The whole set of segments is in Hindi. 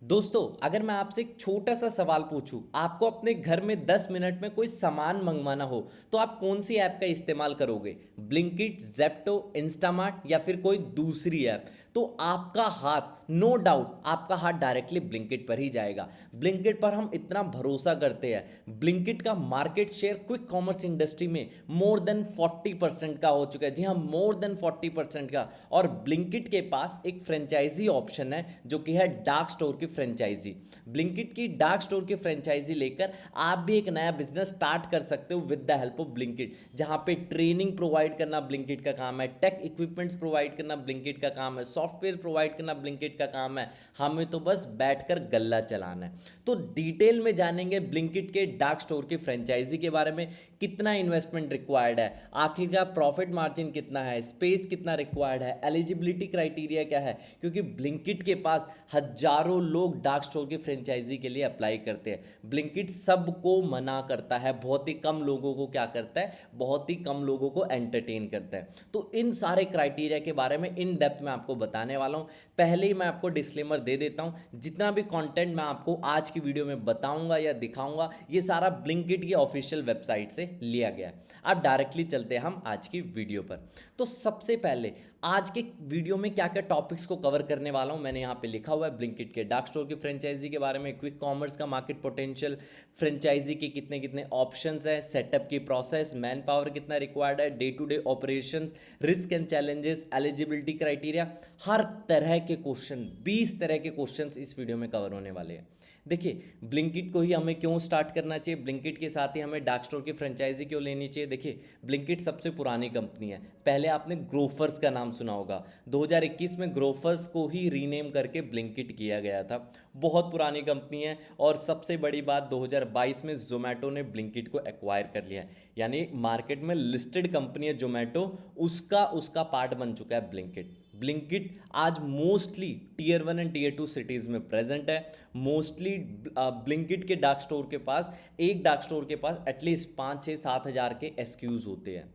दोस्तों, अगर मैं आपसे एक छोटा सा सवाल पूछूं, आपको अपने घर में 10 मिनट में कोई सामान मंगवाना हो तो आप कौन सी ऐप का इस्तेमाल करोगे? ब्लिंकिट, जेप्टो, इंस्टामार्ट या फिर कोई दूसरी ऐप? तो आपका हाथ, नो डाउट आपका हाथ डायरेक्टली ब्लिंकिट पर ही जाएगा। ब्लिंकिट पर हम इतना भरोसा करते हैं। ब्लिंकिट का market share quick commerce industry में मोर देन 40% का हो चुका है। जी हाँ, मोर देन 40% का। और ब्लिंकिट के पास एक फ्रेंचाइजी ऑप्शन है जो कि है डार्क स्टोर की फ्रेंचाइजी। ब्लिंकिट की डार्क स्टोर की फ्रेंचाइजी लेकर आप भी एक नया बिजनेस स्टार्ट कर सकते हो with the help of Blinkit, जहां पे ट्रेनिंग प्रोवाइड करना ब्लिंकिट का काम है, टेक इक्विपमेंट्स प्रोवाइड करना ब्लिंकिट का काम है, सॉफ्टवेयर प्रोवाइड करना ब्लिंकिट का काम है। हमें तो बस बैठकर गल्ला चलाना है। तो डिटेल में जानेंगे ब्लिंकिट के डार्क स्टोर की फ्रेंचाइजी के बारे में। कितना इन्वेस्टमेंट रिक्वायर्ड है, आखिर का प्रॉफिट मार्जिन कितना है, स्पेस कितना रिक्वायर्ड है, एलिजिबिलिटी क्राइटेरिया क्या है, क्योंकि ब्लिंकिट के पास हजारों लोग डार्क स्टोर की फ्रेंचाइजी के लिए अप्लाई करते हैं। ब्लिंकिट सबको मना करता है, बहुत ही कम लोगों को क्या करता है, बहुत ही कम लोगों को एंटरटेन करता है। तो इन सारे क्राइटेरिया के बारे में इन डेप्थ में आपको बताने वाला हूं। पहले ही मैं आपको डिस्क्लेमर दे देता हूं, जितना भी कंटेंट मैं आपको आज की वीडियो में बताऊंगा या दिखाऊंगा, ये सारा ब्लिंकिट की ऑफिशियल वेबसाइट से लिया गया है। अब डायरेक्टली चलते हैं हम आज की वीडियो पर। तो सबसे पहले आज के वीडियो में क्या क्या टॉपिक्स को कवर करने वाला हूं, मैंने यहां पे लिखा हुआ है। ब्लिंकिट के डार्क स्टोर की फ्रेंचाइजी के बारे में, क्विक कॉमर्स का मार्केट पोटेंशियल, फ्रेंचाइजी के कितने कितने ऑप्शंस है, सेटअप की प्रोसेस, मैन पावर कितना रिक्वायर्ड है, day to day operations, risk and challenges, eligibility criteria, हर तरह के क्वेश्चन, 20 तरह के क्वेश्चंस इस वीडियो में कवर होने वाले हैं। देखिए, ब्लिंकिट को ही हमें क्यों स्टार्ट करना चाहिए, ब्लिंकिट के साथ ही हमें डार्क स्टोर की फ्रेंचाइजी क्यों लेनी चाहिए। देखिए, ब्लिंकिट सबसे पुरानी कंपनी है। पहले आपने ग्रोफर्स का नाम सुना होगा, 2021 में ग्रोफर्स को ही रीनेम करके ब्लिंकिट किया गया था। बहुत पुरानी कंपनी है। और सबसे बड़ी बात, 2022 में जोमेटो ने ब्लिंकिट को एक्वायर कर लिया है, यानी मार्केट में लिस्टेड कंपनी है जोमेटो, उसका उसका पार्ट बन चुका है ब्लिंकिट। ब्लिंकिट आज mostly tier 1 and tier 2 cities में प्रेजेंट है। मोस्टली ब्लिंकिट के डार्क स्टोर के पास, एक डार्क स्टोर के पास एटलीस्ट 5 6 7 हज़ार के एसक्यूज होते हैं।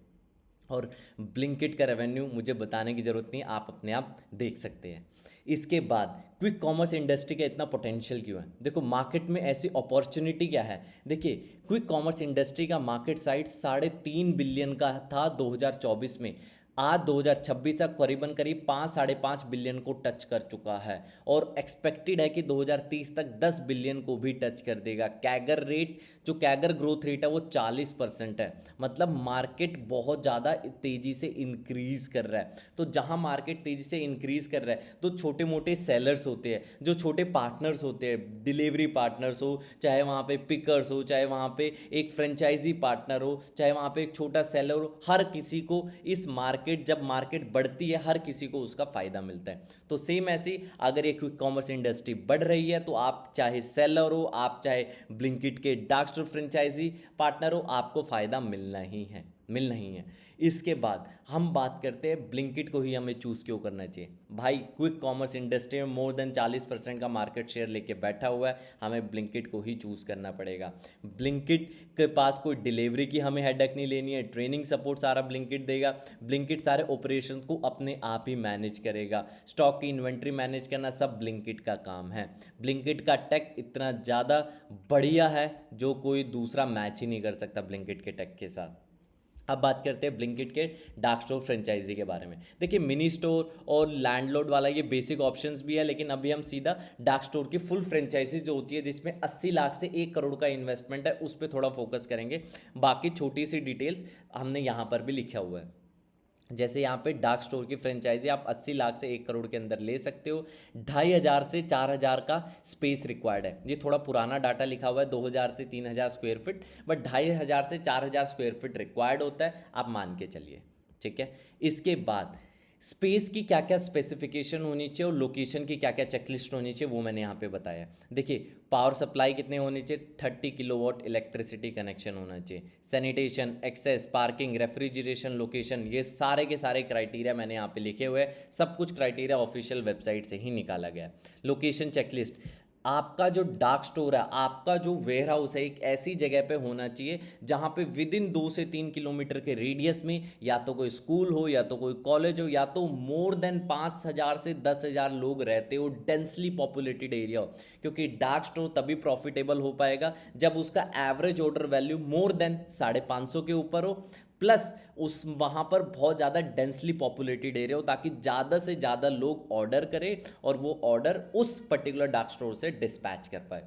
और ब्लिंकिट का रेवेन्यू मुझे बताने की ज़रूरत नहीं, आप अपने आप देख सकते हैं। इसके बाद क्विक कॉमर्स इंडस्ट्री का इतना पोटेंशियल क्यों है? देखो, मार्केट में ऐसी अपॉर्चुनिटी क्या है। देखिए, क्विक कॉमर्स इंडस्ट्री का मार्केट साइज 3.5 बिलियन का था 2024 में। आज 2026 तक करीब 5 साढ़े 5 बिलियन को टच कर चुका है। और एक्सपेक्टेड है कि 2030 तक 10 बिलियन को भी टच कर देगा। कैगर रेट, जो कैगर ग्रोथ रेट है वो 40% है। मतलब मार्केट बहुत ज़्यादा तेज़ी से इंक्रीज कर रहा है। तो जहाँ मार्केट तेज़ी से इंक्रीज कर रहा है, तो छोटे मोटे सेलर्स होते हैं, जो छोटे पार्टनर्स होते हैं, डिलीवरी पार्टनर्स हो, चाहे वहाँ पे पिकर्स हो, चाहे वहाँ पे एक फ्रेंचाइजी पार्टनर हो, चाहे वहाँ पे एक छोटा सेलर हो, हर किसी को इस जब मार्केट बढ़ती है, हर किसी को उसका फायदा मिलता है। तो सेम ऐसी अगर ये क्विक कॉमर्स इंडस्ट्री बढ़ रही है, तो आप चाहे सेलर हो, आप चाहे ब्लिंकिट के डार्क स्टोर फ्रेंचाइजी पार्टनर हो, आपको फायदा मिलना ही है। इसके बाद हम बात करते हैं ब्लिंकिट को ही हमें चूज़ क्यों करना चाहिए। भाई, क्विक कॉमर्स इंडस्ट्री में मोर देन 40% का मार्केट शेयर लेके बैठा हुआ है, हमें ब्लिंकिट को ही चूज़ करना पड़ेगा। ब्लिंकिट के पास कोई डिलीवरी की हमें हेडेक नहीं लेनी है, ट्रेनिंग सपोर्ट सारा ब्लिंकिट देगा। ब्लिंकिट सारे ऑपरेशन को अपने आप ही मैनेज करेगा, स्टॉक की इन्वेंट्री मैनेज करना सब ब्लिंकिट का काम है। ब्लिंकिट का टेक इतना ज़्यादा बढ़िया है जो कोई दूसरा मैच ही नहीं कर सकता ब्लिंकिट के टेक के साथ। अब बात करते हैं ब्लिंकिट के डार्क स्टोर फ्रेंचाइजी के बारे में। देखिए, मिनी स्टोर और लैंडलॉर्ड वाला ये बेसिक ऑप्शंस भी है, लेकिन अभी हम सीधा डार्क स्टोर की फुल फ्रेंचाइजी जो होती है, जिसमें 80 लाख से 1 करोड़ का इन्वेस्टमेंट है, उस पर थोड़ा फोकस करेंगे। बाकी छोटी सी डिटेल्स हमने यहाँ पर भी लिखा हुआ है। जैसे यहाँ पे डार्क स्टोर की फ्रेंचाइजी आप 80 लाख से 1 करोड़ के अंदर ले सकते हो। 2,500 से 4,000 का स्पेस रिक्वायर्ड है। ये थोड़ा पुराना डाटा लिखा हुआ है, 2,000 से 3,000 स्क्वायर फीट, बट 2,500 से 4,000 स्क्वायर फीट रिक्वायर्ड होता है, आप मान के चलिए। ठीक है। इसके बाद स्पेस की क्या क्या स्पेसिफिकेशन होनी चाहिए और लोकेशन की क्या क्या चेकलिस्ट होनी चाहिए, वो मैंने यहाँ पे बताया। देखिए, पावर सप्लाई कितने होने चाहिए, 30 किलोवाट इलेक्ट्रिसिटी कनेक्शन होना चाहिए। Sanitation, access, parking, refrigeration, location, ये सारे के सारे क्राइटेरिया मैंने यहाँ पे लिखे हुए हैं। सब कुछ क्राइटेरिया ऑफिशियल वेबसाइट से ही निकाला गया है। लोकेशन चेकलिस्ट, आपका जो डार्क स्टोर है, आपका जो वेयर हाउस है, एक ऐसी जगह पे होना चाहिए जहाँ पे विद इन 2 से 3 किलोमीटर के रेडियस में या तो कोई स्कूल हो, या तो कोई कॉलेज हो, या तो मोर देन 5,000 से 10,000 लोग रहते हो, डेंसली पॉपुलेटेड एरिया हो। क्योंकि डार्क स्टोर तभी प्रॉफिटेबल हो पाएगा जब उसका average order value more than 550 के ऊपर हो, प्लस उस वहाँ पर बहुत ज़्यादा डेंसली पॉपुलेटेड एरिया हो, ताकि ज़्यादा से ज़्यादा लोग ऑर्डर करें और वो ऑर्डर उस पर्टिकुलर डार्क स्टोर से डिस्पैच कर पाए।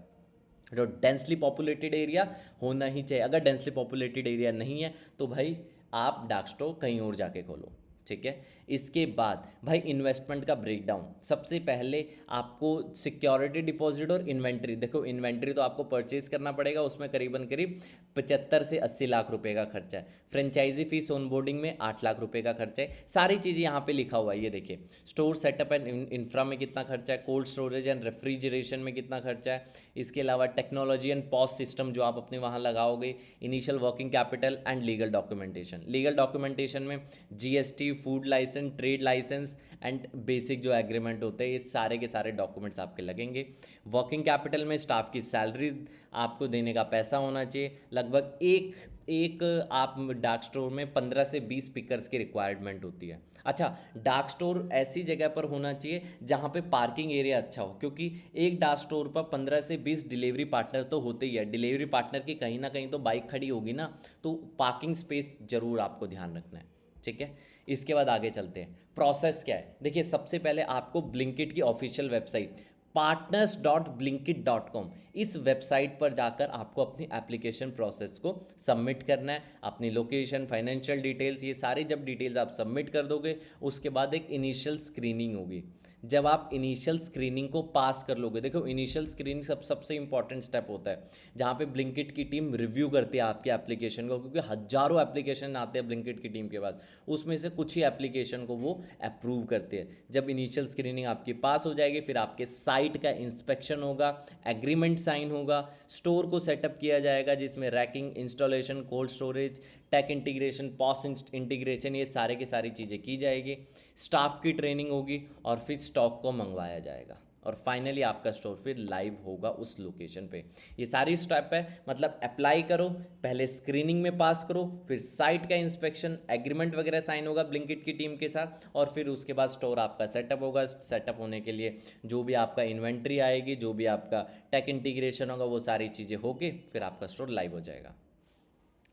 जो डेंसली पॉपुलेटेड एरिया होना ही चाहिए। अगर डेंसली पॉपुलेटेड एरिया नहीं है तो भाई आप डार्क स्टोर कहीं और जाके खोलो, ठीक है। इसके बाद भाई इन्वेस्टमेंट का ब्रेकडाउन। सबसे पहले आपको सिक्योरिटी डिपॉजिट और इन्वेंट्री, देखो इन्वेंट्री तो आपको परचेज करना पड़ेगा, उसमें करीबन करीब 75 से 80 लाख रुपए का खर्चा है। फ्रेंचाइजी फीस ऑनबोर्डिंग में 8 लाख रुपए का खर्चा है। सारी चीज़ें यहाँ पे लिखा हुआ है, ये देखिए। स्टोर सेटअप एंड इंफ्रा में कितना खर्चा है, कोल्ड स्टोरेज एंड रेफ्रिजरेशन में कितना खर्चा है, इसके अलावा टेक्नोलॉजी एंड पॉस सिस्टम जो आप अपने वहाँ लगाओगे, initial working capital and legal documentation. Legal documentation में GST, food licence, trade licence and basic जो एग्रीमेंट होते हैं, ये सारे के सारे डॉक्यूमेंट्स आपके लगेंगे। वर्किंग कैपिटल में स्टाफ की सैलरी आपको देने का पैसा होना चाहिए। लगभग एक एक आप डार्क स्टोर में 15 से 20 पिकर्स की रिक्वायरमेंट होती है। अच्छा, डार्क स्टोर ऐसी जगह पर होना चाहिए जहाँ पे पार्किंग एरिया अच्छा हो, क्योंकि एक डार्क स्टोर पर 15 से 20 डिलीवरी पार्टनर तो होते ही है। डिलीवरी पार्टनर की कहीं ना कहीं तो बाइक खड़ी होगी ना, तो पार्किंग स्पेस जरूर आपको ध्यान रखना है, ठीक है। इसके बाद आगे चलते हैं। प्रोसेस क्या है, देखिए सबसे पहले आपको ब्लिंकिट की ऑफिशियल वेबसाइट partners.blinkit.com, इस वेबसाइट पर जाकर आपको अपनी एप्लीकेशन प्रोसेस को सबमिट करना है। अपनी लोकेशन, फाइनेंशियल डिटेल्स, ये सारे जब डिटेल्स आप सबमिट कर दोगे, उसके बाद एक इनिशियल स्क्रीनिंग होगी। जब आप इनिशियल स्क्रीनिंग को पास कर लोगे, देखो इनिशियल स्क्रीनिंग सबसे इंपॉर्टेंट स्टेप होता है, जहाँ पे ब्लिंकिट की टीम रिव्यू करती है आपके एप्लीकेशन को, क्योंकि हजारों एप्लीकेशन आते हैं ब्लिंकिट की टीम के बाद, उसमें से कुछ ही एप्लीकेशन को वो अप्रूव करते हैं। जब इनिशियल स्क्रीनिंग आपकी पास हो जाएगी, फिर आपके साइट का इंस्पेक्शन होगा, एग्रीमेंट साइन होगा, स्टोर को सेटअप किया जाएगा जिसमें racking, installation, cold storage, tech integration, POS integration, ये सारे की सारी चीज़ें की जाएगी। स्टाफ की ट्रेनिंग होगी और फिर स्टॉक को मंगवाया जाएगा, और फाइनली आपका स्टोर फिर लाइव होगा उस लोकेशन पे। ये सारी स्टेप है, मतलब अप्लाई करो, पहले स्क्रीनिंग में पास करो, फिर साइट का इंस्पेक्शन, एग्रीमेंट वगैरह साइन होगा ब्लिंकिट की टीम के साथ, और फिर उसके बाद स्टोर आपका सेटअप होगा। सेटअप होने के लिए जो भी आपका इन्वेंट्री आएगी, जो भी आपका टेक इंटीग्रेशन होगा, वो सारी चीज़ें होके फिर आपका स्टोर लाइव हो जाएगा।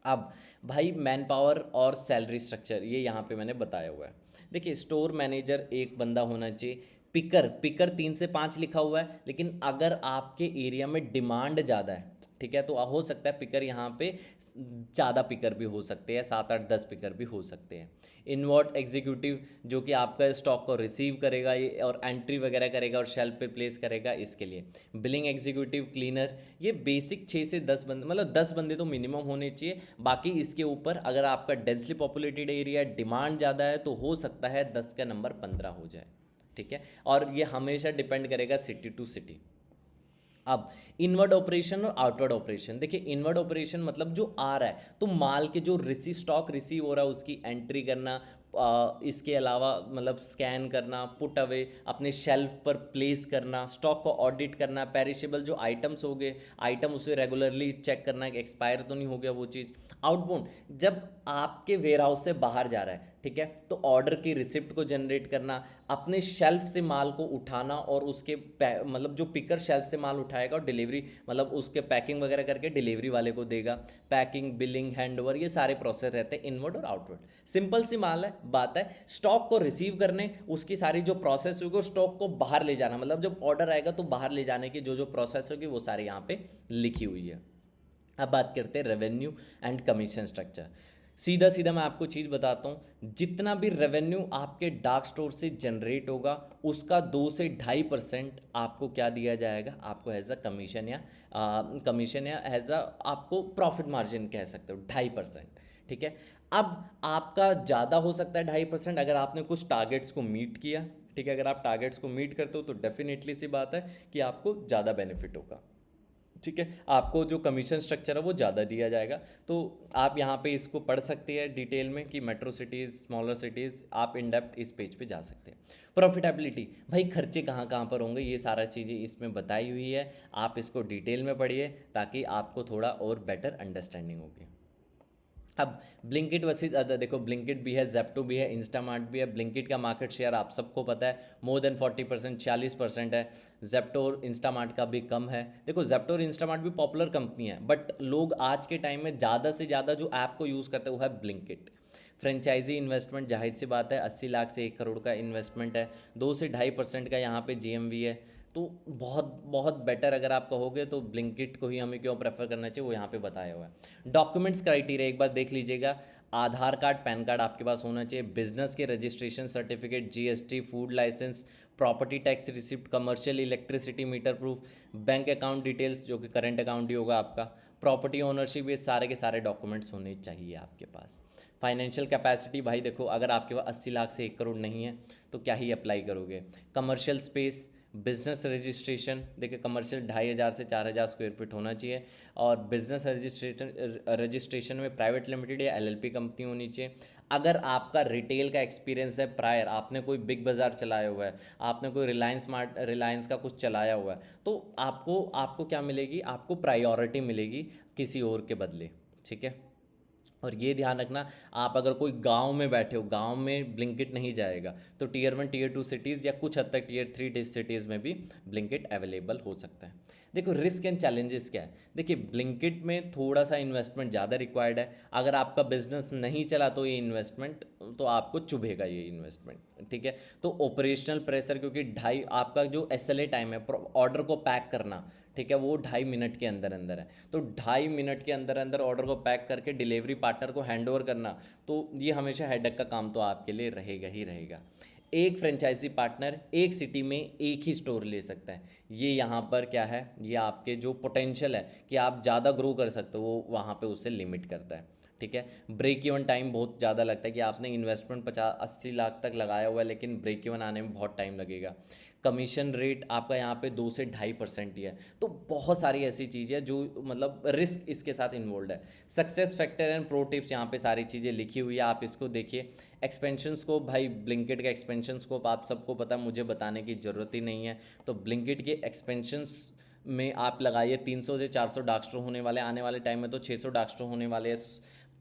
अब भाई मैन पावर और सैलरी स्ट्रक्चर, ये यहाँ पे मैंने बताया हुआ है। देखिए स्टोर मैनेजर एक बंदा होना चाहिए। पिकर 3 से 5 लिखा हुआ है, लेकिन अगर आपके एरिया में डिमांड ज़्यादा है, ठीक है, तो हो सकता है पिकर यहाँ पे ज़्यादा पिकर भी हो सकते हैं, 7 8 10 पिकर भी हो सकते हैं। इनवर्ट एग्जीक्यूटिव जो कि आपका स्टॉक को रिसीव करेगा ये और एंट्री वगैरह करेगा और शेल्फ पे प्लेस करेगा, इसके लिए। बिलिंग एग्जीक्यूटिव, क्लीनर, ये बेसिक 6 से 10 बंदे, मतलब 10 बंदे तो मिनिमम होने चाहिए। बाकी इसके ऊपर अगर आपका डेंसली पॉपुलेटेड एरिया, डिमांड ज़्यादा है, तो हो सकता है 10 का नंबर 15 हो जाए, ठीक है। और ये हमेशा डिपेंड करेगा सिटी टू सिटी। अब इनवर्ड ऑपरेशन और आउटवर्ड ऑपरेशन, देखिए इनवर्ड ऑपरेशन मतलब जो आ रहा है, तो माल के जो स्टॉक रिसीव हो रहा है उसकी एंट्री करना, इसके अलावा मतलब स्कैन करना, पुट अवे, अपने शेल्फ पर प्लेस करना, स्टॉक को ऑडिट करना, पेरिशेबल जो आइटम्स हो गए, आइटम उसे रेगुलरली चेक करना कि एक्सपायर तो नहीं हो गया वो चीज़। आउटबाउंड, जब आपके वेयर हाउस से बाहर जा रहा है, ठीक है, तो ऑर्डर की रिसिप्ट को जनरेट करना, अपने शेल्फ से माल को उठाना और उसके मतलब जो पिकर शेल्फ से माल उठाएगा और डिलीवरी मतलब उसके पैकिंग वगैरह करके डिलीवरी वाले को देगा, पैकिंग, बिलिंग, हैंडओवर, ये सारे प्रोसेस रहते हैं इनवर्ड और आउटवर्ड। सिंपल सी बात है। स्टॉक को रिसीव करने, उसकी सारी जो प्रोसेस होगी, स्टॉक को बाहर ले जाना, मतलब जब ऑर्डर आएगा तो बाहर ले जाने की जो जो प्रोसेस होगी वो सारी यहाँ पे लिखी हुई है। अब बात करते हैं रेवेन्यू एंड कमीशन स्ट्रक्चर। सीधा सीधा मैं आपको चीज़ बताता हूँ, जितना भी रेवेन्यू आपके डार्क स्टोर से जनरेट होगा उसका 2 से 2.5% आपको क्या दिया जाएगा, आपको एज अ कमीशन या एज अ आपको प्रॉफिट मार्जिन कह सकते हो, 2.5%, ठीक है। अब आपका ज़्यादा हो सकता है 2.5% अगर आपने कुछ टारगेट्स को मीट किया, ठीक है। अगर आप टारगेट्स को मीट करते हो तो डेफिनेटली सी बात है कि आपको ज़्यादा बेनिफिट होगा। ठीक है, आपको जो कमीशन स्ट्रक्चर है वो ज़्यादा दिया जाएगा। तो आप यहाँ पे इसको पढ़ सकते हैं डिटेल में कि मेट्रो सिटीज़, स्मॉलर सिटीज़, आप इन डेप्थ इस पेज पे जा सकते हैं। प्रॉफिटेबिलिटी, भाई खर्चे कहाँ कहाँ पर होंगे ये सारा चीज़ें इसमें बताई हुई है, आप इसको डिटेल में पढ़िए ताकि आपको थोड़ा और बेटर अंडरस्टैंडिंग होगी। अब ब्लिंकिट वर्सेस अदर, देखो ब्लिंकिट भी है, जेप्टो भी है, इंस्टामार्ट भी है। ब्लिंकिट का मार्केट शेयर आप सबको पता है मोर देन 40%, 40% है। जेप्टो और इंस्टामार्ट का भी कम है। देखो जेप्टो और इंस्टामार्ट भी पॉपुलर कंपनी है, बट लोग आज के टाइम में ज़्यादा से ज़्यादा जो ऐप को यूज़ करते हैं वो है ब्लिंकिट। फ्रेंचाइजी इन्वेस्टमेंट जाहिर सी बात है 80 लाख से 1 करोड़ का इन्वेस्टमेंट है, 2 से 2.5% का यहाँ पे जीएमवी है। तो बहुत बहुत बेटर अगर आप कहोगे तो ब्लिंकिट को ही हमें क्यों प्रेफर करना चाहिए वो यहाँ पे बताया हुआ है। डॉक्यूमेंट्स क्राइटेरिया एक बार देख लीजिएगा, आधार कार्ड, पैन कार्ड आपके पास होना चाहिए, बिजनेस के registration certificate, GST, food license, property tax receipt, commercial electricity meter proof, bank account details जो कि करंट अकाउंट ही होगा आपका, प्रॉपर्टी ओनरशिप, ये सारे के सारे डॉक्यूमेंट्स होने चाहिए आपके पास। फाइनेंशियल कैपेसिटी, भाई देखो अगर आपके पास 80 लाख से 1 करोड़ नहीं है तो क्या ही अप्लाई करोगे। कमर्शियल स्पेस, बिजनेस रजिस्ट्रेशन, देखिए कमर्शियल 2500 से 4000 स्क्वायर फीट होना चाहिए, और बिजनेस रजिस्ट्रेशन में प्राइवेट लिमिटेड या एलएलपी कंपनी होनी चाहिए। अगर आपका रिटेल का एक्सपीरियंस है प्रायर, आपने कोई बिग बाज़ार चलाया हुआ है, आपने कोई रिलायंस का कुछ चलाया हुआ है, तो आपको आपको क्या मिलेगी, आपको प्रायोरिटी मिलेगी किसी और के बदले, ठीक है। और ये ध्यान रखना, आप अगर कोई गांव में बैठे हो, गांव में ब्लिंकिट नहीं जाएगा, तो टीयर 1 टीयर 2 सिटीज़ या कुछ हद तक टीयर 3 सिटीज़ में भी ब्लिंकिट अवेलेबल हो सकता है। देखो रिस्क एंड चैलेंजेस क्या है, देखिए ब्लिंकिट में थोड़ा सा इन्वेस्टमेंट ज़्यादा रिक्वायर्ड है। अगर आपका बिजनेस नहीं चला तो ये इन्वेस्टमेंट तो आपको चुभेगा ये इन्वेस्टमेंट, ठीक है। तो ऑपरेशनल प्रेशर, क्योंकि ढाई आपका जो एसएलए टाइम है ऑर्डर को पैक करना, ठीक है, वो 2.5 मिनट के अंदर अंदर है। तो 2.5 मिनट के अंदर अंदर ऑर्डर को पैक करके डिलीवरी पार्टनर को हैंड ओवर करना, तो ये हमेशा हेडेक का काम तो आपके लिए रहेगा ही रहेगा। एक फ्रेंचाइजी पार्टनर एक सिटी में एक ही स्टोर ले सकता है, ये यहाँ पर क्या है, ये आपके जो पोटेंशियल है कि आप ज़्यादा ग्रो कर सकते हो वो वहाँ पे उसे लिमिट करता है, ठीक है। ब्रेक इवन टाइम बहुत ज़्यादा लगता है कि आपने इन्वेस्टमेंट 50-80 लाख तक लगाया हुआ है लेकिन ब्रेक इवन आने में बहुत टाइम लगेगा। कमीशन रेट आपका यहाँ पे 2 से 2.5% ही है। तो बहुत सारी ऐसी चीज़ें हैं जो मतलब रिस्क इसके साथ इन्वॉल्व है। Success factor and pro tips यहाँ पे सारी चीज़ें लिखी हुई है, आप इसको देखिए। एक्सपेंशन स्कोप, भाई ब्लिंकिट का एक्सपेंशन स्कोप आप सबको पता है, मुझे बताने की ज़रूरत ही नहीं है। तो ब्लिंकिट के एक्सपेंशंस में आप लगाइए 300 से 400 डार्क स्टोर होने वाले, आने वाले टाइम में तो 600 डार्क स्टोर होने वाले हैं,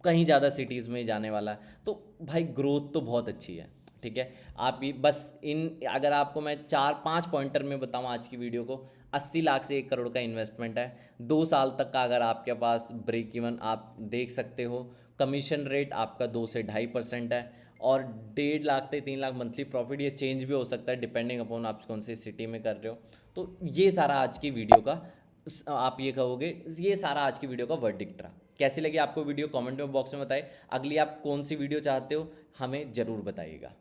कहीं ज़्यादा सिटीज़ में जाने वाला है। तो भाई ग्रोथ तो बहुत अच्छी है, ठीक है। आप ये बस इन, अगर आपको मैं 4-5 पॉइंटर में बताऊँ आज की वीडियो को, 80 लाख से 1 करोड़ का इन्वेस्टमेंट है, 2 साल तक का अगर आपके पास ब्रेक इवन आप देख सकते हो, कमीशन रेट आपका 2 से 2.5% है, और 1.5 लाख से 3 लाख मंथली प्रॉफिट, ये चेंज भी हो सकता है डिपेंडिंग अपॉन आप कौन सी सिटी में कर रहे हो। तो ये सारा आज की वीडियो का आप ये कहोगे, ये सारा आज की वीडियो का वर्डिक्ट रहा। कैसी लगी आपको वीडियो, कमेंट में बॉक्स में बताइए। अगली आप कौन सी वीडियो चाहते हो हमें ज़रूर बताइएगा।